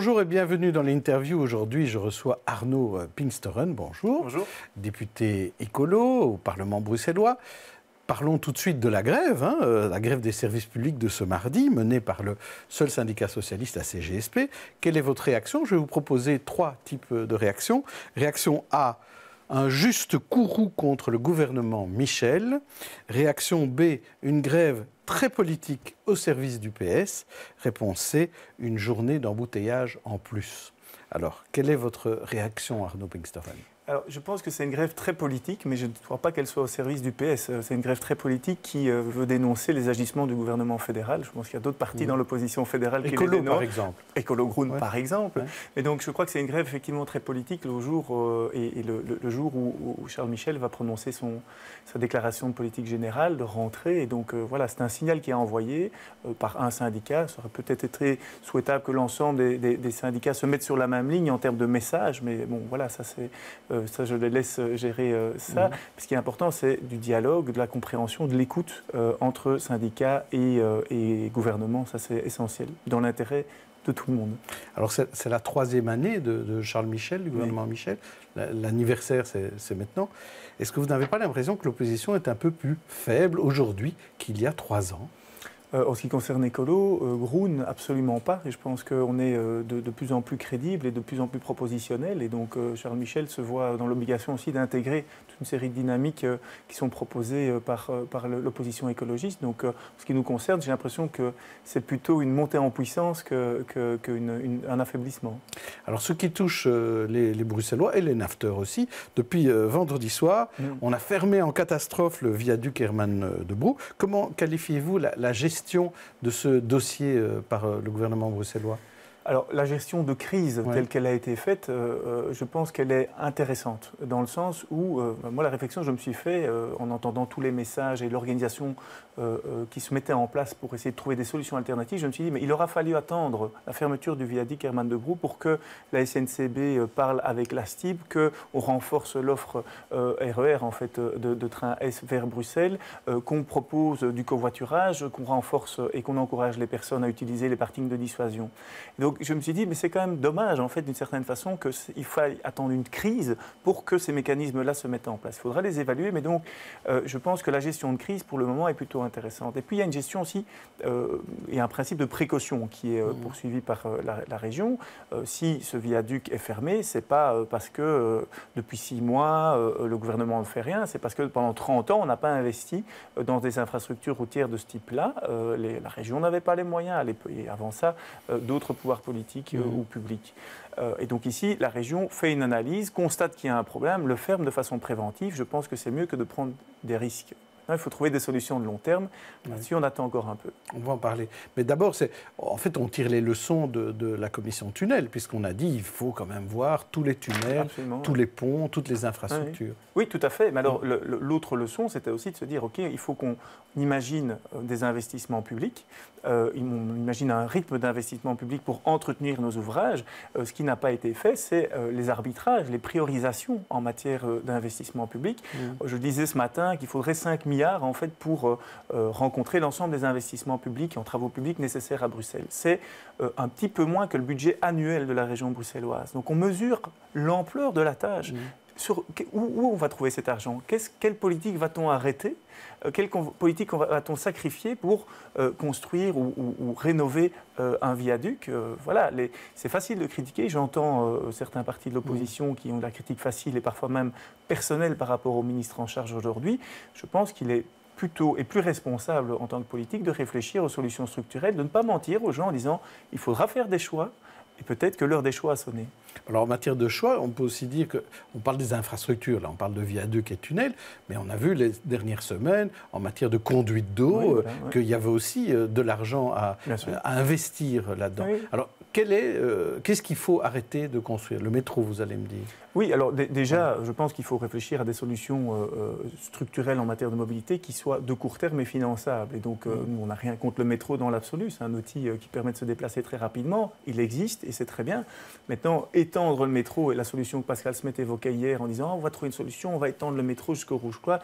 Bonjour et bienvenue dans l'interview. Aujourd'hui, je reçois Arnaud Pinksteren. Bonjour. Bonjour. Député écolo au Parlement bruxellois. Parlons tout de suite de la grève, la grève des services publics de ce mardi, menée par le seul syndicat socialiste, la CGSP. Quelle est votre réaction? Je vais vous proposer trois types de réactions. Réaction A, un juste courroux contre le gouvernement Michel. Réaction B, une grève très politique au service du PS. Réponse C, une journée d'embouteillage en plus. Alors, quelle est votre réaction, Arnaud Pinksteren? Alors, je pense que c'est une grève très politique, mais je ne crois pas qu'elle soit au service du PS. C'est une grève très politique qui veut dénoncer les agissements du gouvernement fédéral. Je pense qu'il y a d'autres partis dans l'opposition fédérale qui les dénoncent. Par exemple. Écolo Groen, par exemple. Ouais. Et donc, je crois que c'est une grève effectivement très politique le jour, le jour où Charles Michel va prononcer sa déclaration de politique générale, de rentrée. Et donc, voilà, c'est un signal qui est envoyé par un syndicat. Ça aurait peut-être été souhaitable que l'ensemble des syndicats se mettent sur la même ligne en termes de message. Mais bon, voilà, ça, je les laisse gérer ça. Ce qui est important, c'est du dialogue, de la compréhension, de l'écoute entre syndicats et gouvernement. Ça, c'est essentiel, dans l'intérêt de tout le monde. Alors, c'est la troisième année de Charles Michel, du gouvernement Michel. L'anniversaire, c'est maintenant. Est-ce que vous n'avez pas l'impression que l'opposition est un peu plus faible aujourd'hui qu'il y a 3 ans ? En ce qui concerne Écolo, Groen, absolument pas. Et je pense qu'on est de plus en plus crédible et de plus en plus propositionnel. Et donc Charles Michel se voit dans l'obligation aussi d'intégrer toute une série de dynamiques qui sont proposées par l'opposition écologiste. Donc en ce qui nous concerne, j'ai l'impression que c'est plutôt une montée en puissance qu'un affaiblissement. Alors ce qui touche les Bruxellois et les nafteurs aussi, depuis vendredi soir, on a fermé en catastrophe le viaduc Herman de Brou. Comment qualifiez-vous la gestion de ce dossier par le gouvernement bruxellois? Alors, la gestion de crise telle qu'elle a été faite, je pense qu'elle est intéressante, dans le sens où, moi, la réflexion que je me suis fait en entendant tous les messages et l'organisation qui se mettait en place pour essayer de trouver des solutions alternatives, je me suis dit, mais il aura fallu attendre la fermeture du viaduc Herman de Brou pour que la SNCB parle avec la STIB, qu'on renforce l'offre RER, en fait, de train S vers Bruxelles, qu'on propose du covoiturage, qu'on renforce et qu'on encourage les personnes à utiliser les parkings de dissuasion. Et donc, je me suis dit, mais c'est quand même dommage, en fait, d'une certaine façon, qu'il faille attendre une crise pour que ces mécanismes-là se mettent en place. Il faudra les évaluer, mais donc, je pense que la gestion de crise, pour le moment, est plutôt intéressante. Et puis, il y a une gestion aussi, il y a un principe de précaution qui est poursuivi par la région. Si ce viaduc est fermé, ce n'est pas parce que depuis 6 mois, le gouvernement ne fait rien, c'est parce que pendant 30 ans, on n'a pas investi dans des infrastructures routières de ce type-là. La région n'avait pas les moyens, et avant ça, d'autres pouvoirs politiques ou publics. Et donc ici, la région fait une analyse, constate qu'il y a un problème, le ferme de façon préventive. Je pense que c'est mieux que de prendre des risques. Il faut trouver des solutions de long terme. Là-dessus, on attend encore un peu. On va en parler. Mais d'abord, en fait, on tire les leçons de la commission tunnel, puisqu'on a dit qu'il faut quand même voir tous les tunnels, tous les ponts, toutes les infrastructures. Oui, tout à fait. Mais alors, l'autre leçon, c'était aussi de se dire, OK, il faut qu'on imagine des investissements publics, on imagine un rythme d'investissement public pour entretenir nos ouvrages. Ce qui n'a pas été fait, c'est les arbitrages, les priorisations en matière d'investissement public. Je disais ce matin qu'il faudrait 5 milliards en fait, pour rencontrer l'ensemble des investissements publics et en travaux publics nécessaires à Bruxelles. C'est un petit peu moins que le budget annuel de la région bruxelloise. Donc on mesure l'ampleur de la tâche. Où on va trouver cet argent? Quelle politique va-t-on arrêter? Quelle politique va-t-on sacrifier pour construire ou rénover un viaduc? Voilà, c'est facile de critiquer. J'entends certains partis de l'opposition qui ont de la critique facile et parfois même personnelle par rapport au ministre en charge aujourd'hui. Je pense qu'il est plutôt et plus responsable en tant que politique de réfléchir aux solutions structurelles, de ne pas mentir aux gens en disant il faudra faire des choix. Et peut-être que l'heure des choix a sonné. Alors en matière de choix, on peut aussi dire qu'on parle des infrastructures, là on parle de viaducs et tunnels, mais on a vu les dernières semaines, en matière de conduite d'eau, qu'il y avait aussi de l'argent à investir là-dedans. Oui. Alors qu'est-ce qu'il faut arrêter de construire? Le métro, vous allez me dire. Oui, alors déjà, je pense qu'il faut réfléchir à des solutions structurelles en matière de mobilité qui soient de court terme et finançables. Et donc, nous, on n'a rien contre le métro dans l'absolu. C'est un outil qui permet de se déplacer très rapidement. Il existe et c'est très bien. Maintenant, étendre le métro, et la solution que Pascal Smet évoquait hier en disant on va trouver une solution, on va étendre le métro jusqu'au Rouge-Croix.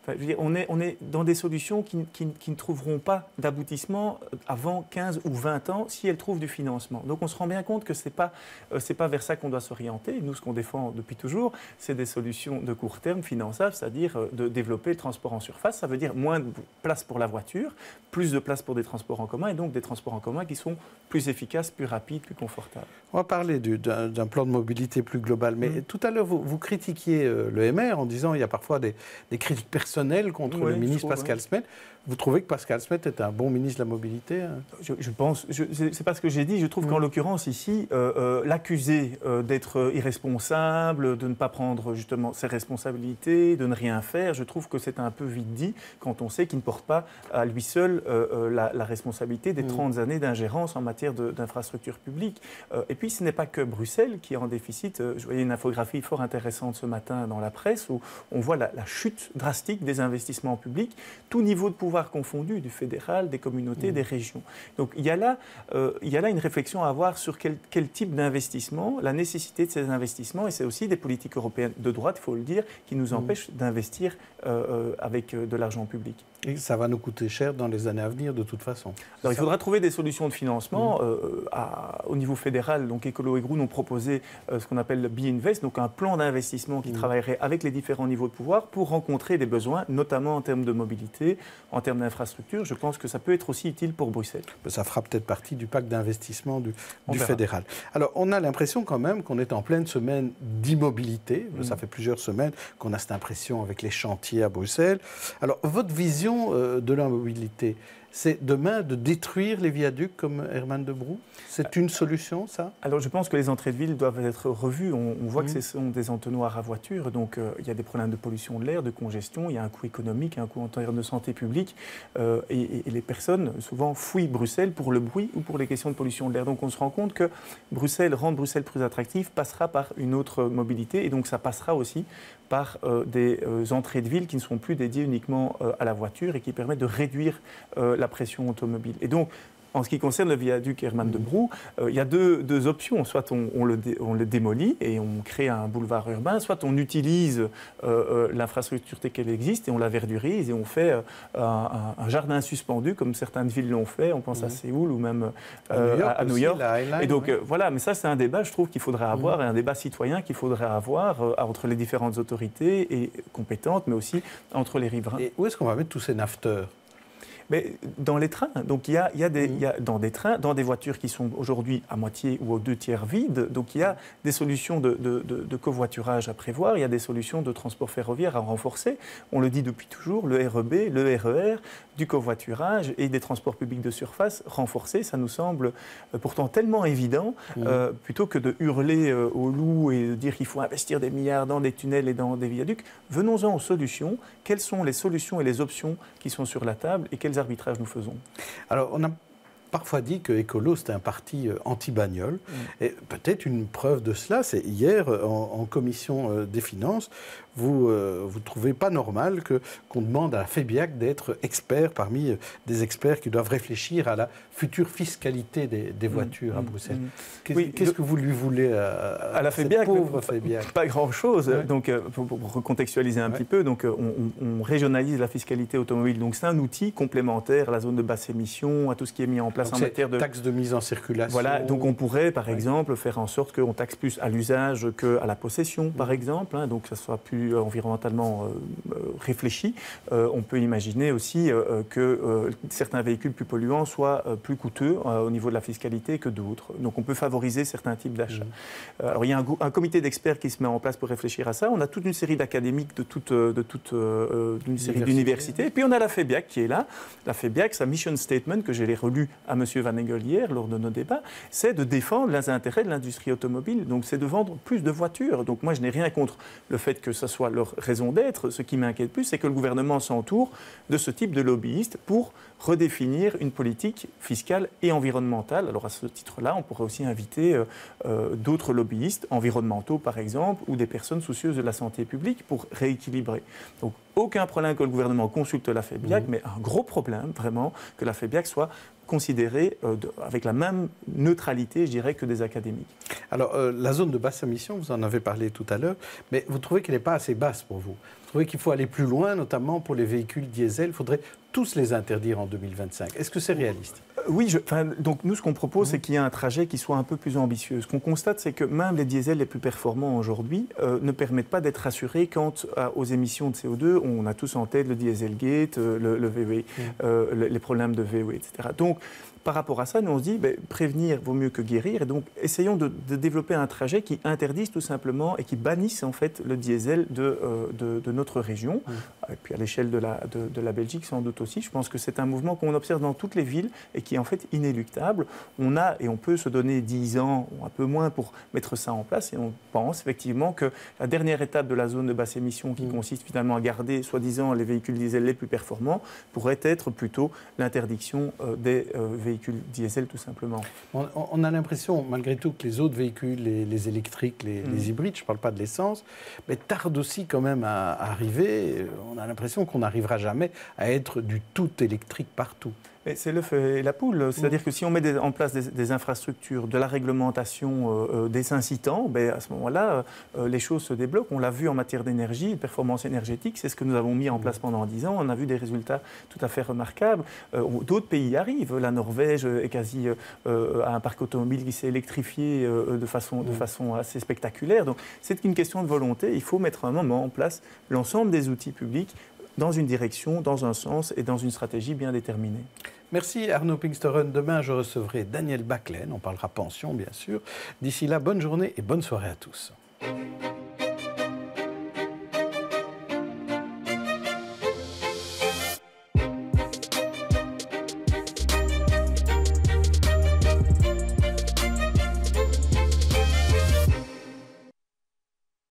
Enfin, je veux dire, on est dans des solutions qui ne trouveront pas d'aboutissement avant 15 ou 20 ans si elles trouvent du financement. Donc on se rend bien compte que ce n'est pas vers ça qu'on doit s'orienter. Nous, ce qu'on défend depuis toujours, c'est des solutions de court terme finançables, c'est-à-dire de développer le transport en surface. Ça veut dire moins de place pour la voiture, plus de place pour des transports en commun et donc des transports en commun qui sont plus efficaces, plus rapides, plus confortables. On va parler d'un plan de mobilité plus global, mais tout à l'heure, vous critiquiez le MR en disant qu'il y a parfois des critiques personnelles contre le ministre Pascal Smet. Vous trouvez que Pascal Smet est un bon ministre de la mobilité? Je pense, c'est pas ce que j'ai dit. Je trouve qu'en l'occurrence ici, l'accuser d'être irresponsable, de ne pas prendre justement ses responsabilités, de ne rien faire, je trouve que c'est un peu vite dit quand on sait qu'il ne porte pas à lui seul la responsabilité des 30 années d'ingérence en matière d'infrastructures publiques. Et puis ce n'est pas que Bruxelles qui est en déficit. Je voyais une infographie fort intéressante ce matin dans la presse où on voit la chute drastique des investissements publics, tout niveau de pouvoir confondu, du fédéral, des communautés, des régions. Donc il y a là une réflexion à avoir sur quel type d'investissement, la nécessité de ces investissements, et c'est aussi des politiques européennes de droite, il faut le dire, qui nous empêchent d'investir avec de l'argent public. Et ça va nous coûter cher dans les années à venir de toute façon. Alors, il faudra trouver des solutions de financement. Au niveau fédéral, donc Écolo et Groen ont proposé ce qu'on appelle le Be-Invest, donc un plan d'investissement qui travaillerait avec les différents niveaux de pouvoir pour rencontrer des besoins, notamment en termes de mobilité, en termes d'infrastructure. Je pense que ça peut être aussi utile pour Bruxelles. Ça fera peut-être partie du pacte d'investissement du fédéral. Alors, on a l'impression quand même qu'on est en pleine semaine d'immobilité. Ça fait plusieurs semaines qu'on a cette impression avec les chantiers à Bruxelles. Alors, votre vision de la mobilité, c'est demain de détruire les viaducs comme Herman de Brou? C'est une solution, ça? Alors, je pense que les entrées de ville doivent être revues. On voit que ce sont des entonnoirs à voitures, donc il y a des problèmes de pollution de l'air, de congestion, il y a un coût économique, un coût en termes de santé publique, et les personnes, souvent, fuient Bruxelles pour le bruit ou pour les questions de pollution de l'air. Donc, on se rend compte que rendre Bruxelles plus attractive passera par une autre mobilité, et donc ça passera aussi par des entrées de ville qui ne seront plus dédiées uniquement à la voiture et qui permettent de réduire la pression automobile. Et donc, en ce qui concerne le viaduc Herman de Brou, il y a deux options. Soit on le démolit et on crée un boulevard urbain, soit on utilise l'infrastructure telle qu'elle existe et on la verdurise et on fait un jardin suspendu, comme certaines villes l'ont fait. On pense à Séoul ou même à New York. Et donc voilà, mais ça c'est un débat, je trouve, qu'il faudrait avoir, et un débat citoyen qu'il faudrait avoir entre les différentes autorités et compétentes, mais aussi entre les riverains. Et où est-ce qu'on va mettre tous ces nafteurs? Mais dans les trains, donc il y a dans des trains, dans des voitures qui sont aujourd'hui à moitié ou aux 2/3 vides, donc il y a des solutions de covoiturage à prévoir, il y a des solutions de transport ferroviaire à renforcer. On le dit depuis toujours, le REB, le RER, du covoiturage et des transports publics de surface renforcés, ça nous semble pourtant tellement évident, plutôt que de hurler au loup et de dire qu'il faut investir des milliards dans des tunnels et dans des viaducs. Venons-en aux solutions. Quelles sont les solutions et les options qui sont sur la table et quels arbitrages nous faisons? Alors, on a parfois dit que Écolo, c'était un parti anti-bagnole. Et peut-être une preuve de cela, c'est hier, en commission des finances, vous ne trouvez pas normal qu'on demande à la FEBIAC d'être expert parmi des experts qui doivent réfléchir à la future fiscalité des voitures à Bruxelles. Qu'est-ce que vous lui voulez à la FEBIAC, pauvre FEBIAC? Pas grand-chose. Ouais. Donc, pour recontextualiser un petit peu, donc, on régionalise la fiscalité automobile. Donc, c'est un outil complémentaire à la zone de basse émission, à tout ce qui est mis en place donc en matière de taxe de mise en circulation. Voilà. Donc, on pourrait, par exemple, faire en sorte qu'on taxe plus à l'usage qu'à la possession, par exemple. Hein, donc, que ça soit plus environnementalement réfléchi. On peut imaginer aussi que certains véhicules plus polluants soient plus coûteux au niveau de la fiscalité que d'autres. Donc on peut favoriser certains types d'achats. Alors il y a un comité d'experts qui se met en place pour réfléchir à ça. On a toute une série d'académiques d'une série d'universités. Et puis on a la FEBIAC qui est là. La FEBIAC, sa mission statement, que j'ai relu à M. Van Engel hier lors de nos débats, c'est de défendre les intérêts de l'industrie automobile. Donc c'est de vendre plus de voitures. Donc moi je n'ai rien contre le fait que ce soit leur raison d'être. Ce qui m'inquiète plus, c'est que le gouvernement s'entoure de ce type de lobbyistes pour redéfinir une politique fiscale et environnementale. Alors à ce titre-là, on pourrait aussi inviter d'autres lobbyistes environnementaux, par exemple, ou des personnes soucieuses de la santé publique pour rééquilibrer. Donc aucun problème que le gouvernement consulte la FEBIAC, mais un gros problème, vraiment, que la FEBIAC soit considérés avec la même neutralité, je dirais, que des académiques. Alors, la zone de basse émission, vous en avez parlé tout à l'heure, mais vous trouvez qu'elle n'est pas assez basse pour vous? Vous trouvez qu'il faut aller plus loin, notamment pour les véhicules diesel? Il faudrait tous les interdire en 2025. Est-ce que c'est réaliste? Oui, donc nous, ce qu'on propose, c'est qu'il y ait un trajet qui soit un peu plus ambitieux. Ce qu'on constate, c'est que même les diesels les plus performants aujourd'hui ne permettent pas d'être assurés quant aux émissions de CO2. On a tous en tête le Dieselgate, le VW, les problèmes de VW, etc. Donc, par rapport à ça, nous on se dit, prévenir vaut mieux que guérir. Et donc, essayons de développer un trajet qui interdise tout simplement et qui bannisse en fait le diesel de notre région. Et puis à l'échelle de la Belgique, sans doute aussi. Je pense que c'est un mouvement qu'on observe dans toutes les villes et qui est en fait inéluctable. On a, et on peut se donner 10 ans ou un peu moins pour mettre ça en place. Et on pense effectivement que la dernière étape de la zone de basse émission, qui consiste finalement à garder, soi-disant, les véhicules diesel les plus performants, pourrait être plutôt l'interdiction des véhicules diesel, tout simplement. On a l'impression, malgré tout, que les autres véhicules, les électriques, les hybrides, je ne parle pas de l'essence, mais tardent aussi quand même à arriver. On a l'impression qu'on n'arrivera jamais à être du tout électrique partout. C'est l'œuf et la poule. C'est-à-dire que si on met en place des infrastructures, de la réglementation, des incitants, à ce moment-là, les choses se débloquent. On l'a vu en matière d'énergie, de performance énergétique. C'est ce que nous avons mis en place pendant 10 ans. On a vu des résultats tout à fait remarquables. D'autres pays arrivent. La Norvège est quasi à un parc automobile qui s'est électrifié de façon assez spectaculaire. Donc c'est une question de volonté. Il faut mettre un moment en place l'ensemble des outils publics dans une direction, dans un sens et dans une stratégie bien déterminée. Merci Arnaud Pinksteren. Demain, je recevrai Daniel Baclen. On parlera pension, bien sûr. D'ici là, bonne journée et bonne soirée à tous.